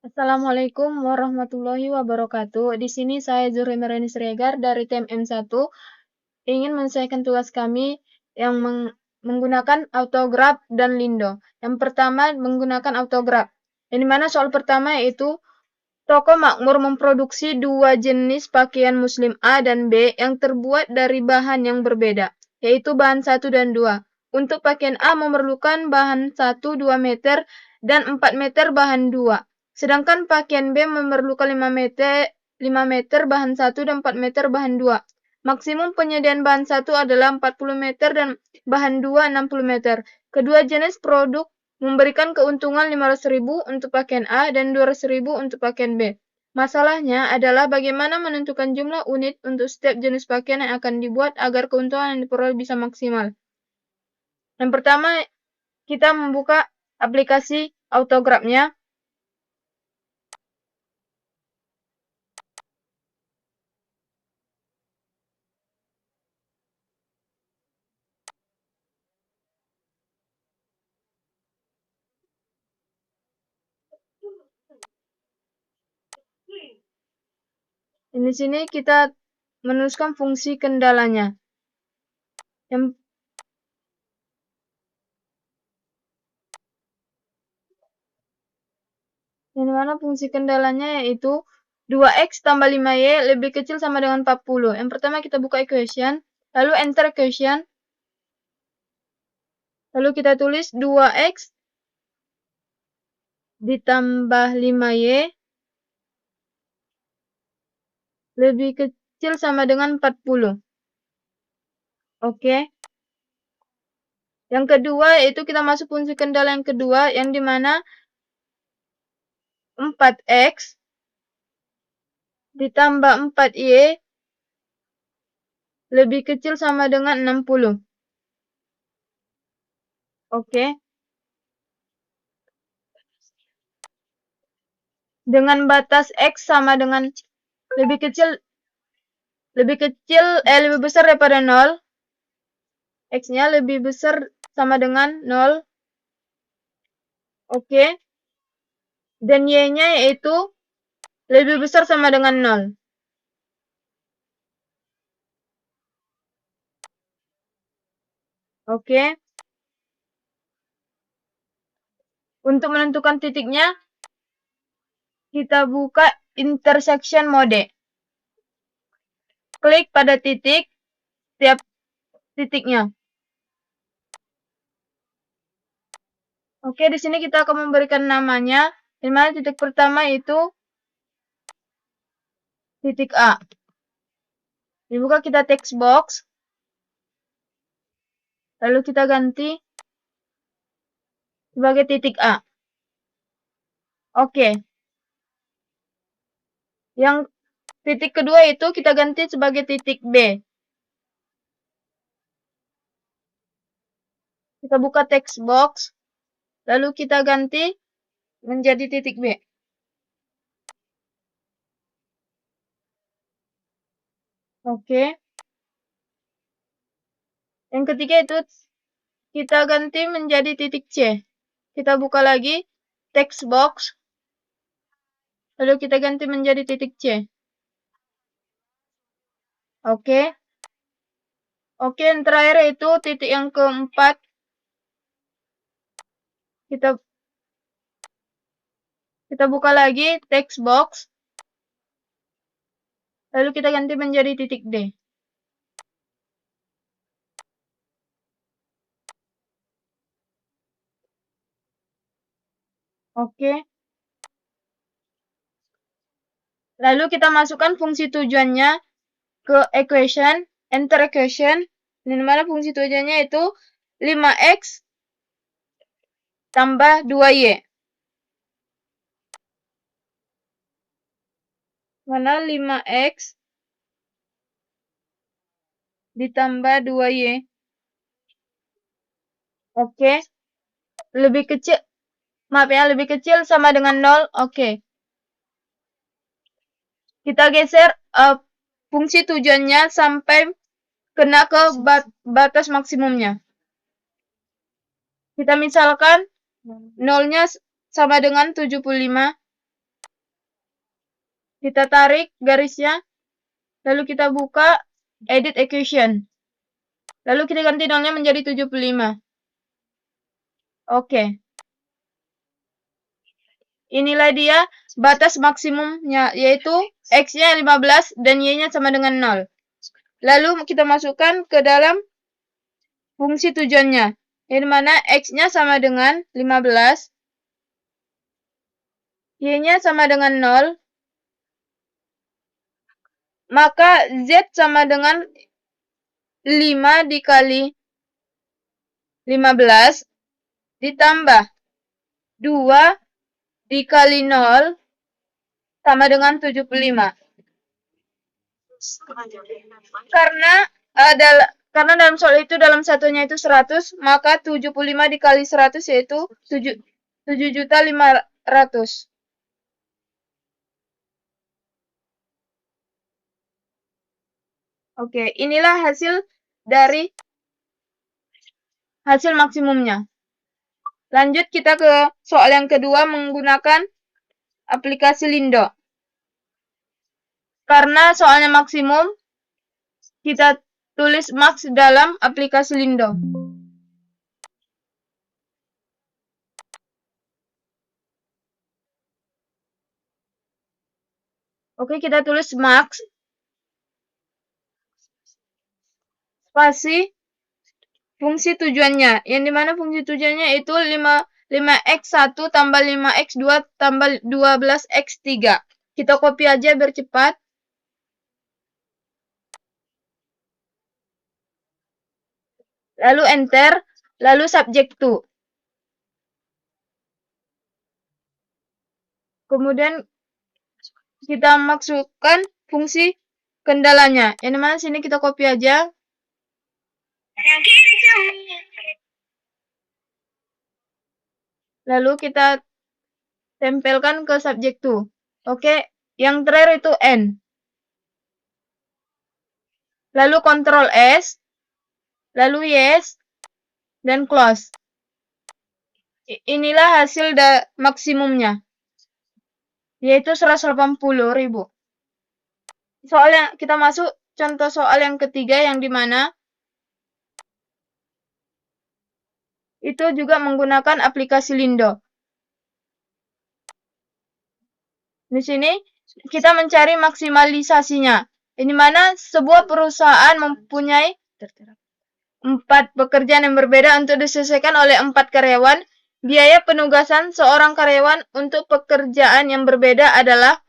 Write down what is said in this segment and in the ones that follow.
Assalamualaikum warahmatullahi wabarakatuh. Di sini saya Zuri Mereni Siregar dari TEM M1 ingin menyelesaikan tugas kami yang menggunakan autograf dan lindo. Yang pertama menggunakan autograf. Yang dimana soal pertama yaitu toko makmur memproduksi dua jenis pakaian muslim A dan B yang terbuat dari bahan yang berbeda, yaitu bahan 1 dan 2. Untuk pakaian A memerlukan bahan 1 2 meter dan 4 meter bahan 2. Sedangkan pakaian B memerlukan 5 meter bahan 1 dan 4 meter bahan 2. Maksimum penyediaan bahan 1 adalah 40 meter dan bahan 2 60 meter. Kedua jenis produk memberikan keuntungan 500.000 untuk pakaian A dan 200.000 untuk pakaian B. Masalahnya adalah bagaimana menentukan jumlah unit untuk setiap jenis pakaian yang akan dibuat agar keuntungan yang diperoleh bisa maksimal. Yang pertama, kita membuka aplikasi autografnya. Di sini kita menuliskan fungsi kendalanya. Yang mana fungsi kendalanya yaitu 2x tambah 5y lebih kecil sama dengan 40. Yang pertama kita buka equation, lalu enter equation. Lalu kita tulis 2x ditambah 5y lebih kecil sama dengan 40. Oke. Yang kedua yaitu kita masuk fungsi kendala yang kedua yang dimana 4x ditambah 4y lebih kecil sama dengan 60. Oke. Dengan batas x sama dengan lebih besar daripada 0. X-nya lebih besar sama dengan 0. Oke. Dan y-nya yaitu lebih besar sama dengan 0. Oke. Untuk menentukan titiknya, kita buka intersection mode. Klik pada titik setiap titiknya. Oke, di sini kita akan memberikan namanya. Di mana titik pertama itu titik A. Dibuka kita text box. Lalu kita ganti sebagai titik A. Oke. Yang titik kedua itu kita ganti sebagai titik B. Kita buka text box. Lalu kita ganti menjadi titik B. Oke. Yang ketiga itu kita ganti menjadi titik C. Kita buka lagi text box. Lalu kita ganti menjadi titik C. Oke. Oke, yang terakhir itu titik yang keempat. Kita buka lagi text box. Lalu kita ganti menjadi titik D. Oke. Lalu kita masukkan fungsi tujuannya ke equation, enter equation. Di mana fungsi tujuannya itu 5x tambah 2y. Mana 5x ditambah 2y. Oke. Lebih kecil. Maaf ya, lebih kecil sama dengan 0. Oke. Kita geser fungsi tujuannya sampai kena ke batas maksimumnya. Kita misalkan 0-nya sama dengan 75. Kita tarik garisnya, lalu kita buka edit equation. Lalu kita ganti nolnya menjadi 75. Oke. Inilah dia batas maksimumnya, yaitu X-nya 15 dan Y-nya sama dengan 0. Lalu kita masukkan ke dalam fungsi tujuannya, yang mana X-nya sama dengan 15, Y-nya sama dengan 0, maka Z sama dengan 5 dikali 15 ditambah 2 dikali 0 sama dengan 75. Karena dalam soal itu dalam satunya itu 100, maka 75 dikali 100 yaitu 7.500.000. Oke, inilah hasil dari hasil maksimumnya. Lanjut kita ke soal yang kedua menggunakan aplikasi Lindo. Karena soalnya maksimum, kita tulis max dalam aplikasi Lindo. Oke, kita tulis max spasi fungsi tujuannya, yang dimana fungsi tujuannya itu 5x1 tambah 5x2 tambah 12x3. Kita copy aja biar cepat. Lalu enter, lalu subject to. Kemudian kita masukkan fungsi kendalanya, yang dimana sini kita copy aja. Lalu kita tempelkan ke subject to. Oke, yang terakhir itu N. Lalu Ctrl S, lalu yes, dan close. Inilah hasil maksimumnya, yaitu 180.000. Soal yang kita masuk contoh soal yang ketiga, yang dimana itu juga menggunakan aplikasi Lindo. Di sini kita mencari maksimalisasinya. Ini mana sebuah perusahaan mempunyai 4 pekerjaan yang berbeda untuk diselesaikan oleh 4 karyawan. Biaya penugasan seorang karyawan untuk pekerjaan yang berbeda adalah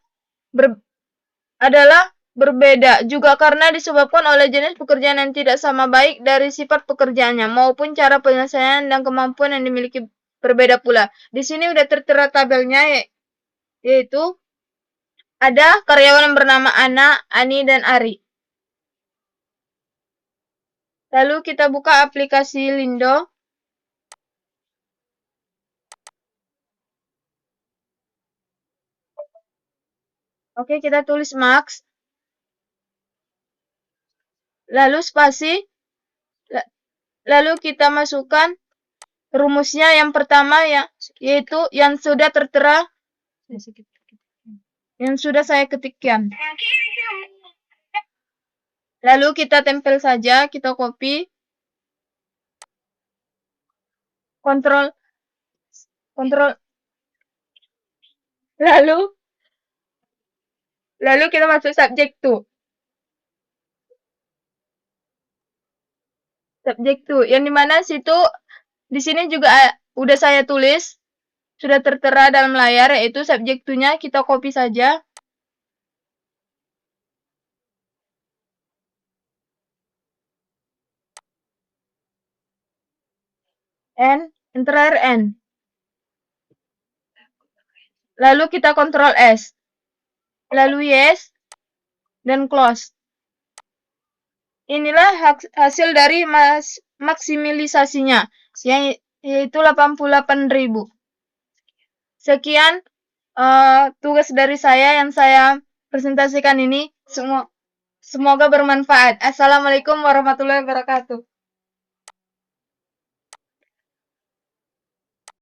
berbeda juga karena disebabkan oleh jenis pekerjaan yang tidak sama, baik dari sifat pekerjaannya maupun cara penyelesaian dan kemampuan yang dimiliki berbeda pula. Di sini udah tertera tabelnya, yaitu ada karyawan yang bernama Ana, Ani, dan Ari. Lalu kita buka aplikasi Lindo. Oke, kita tulis max. Lalu spasi. Lalu kita masukkan rumusnya yang pertama, yaitu yang sudah tertera, yang sudah saya ketikkan. Lalu kita tempel saja, kita copy. Kontrol. Lalu kita masuk subject to. Subject to, yang dimana situ di sini juga udah saya tulis, sudah tertera dalam layar, yaitu subject to-nya kita copy saja. N, terakhir N. Lalu kita Ctrl S. Lalu yes, dan close. Inilah hasil dari maksimalisasinya, yaitu 88.000. Sekian tugas dari saya yang saya presentasikan ini. Semoga bermanfaat. Assalamualaikum warahmatullahi wabarakatuh.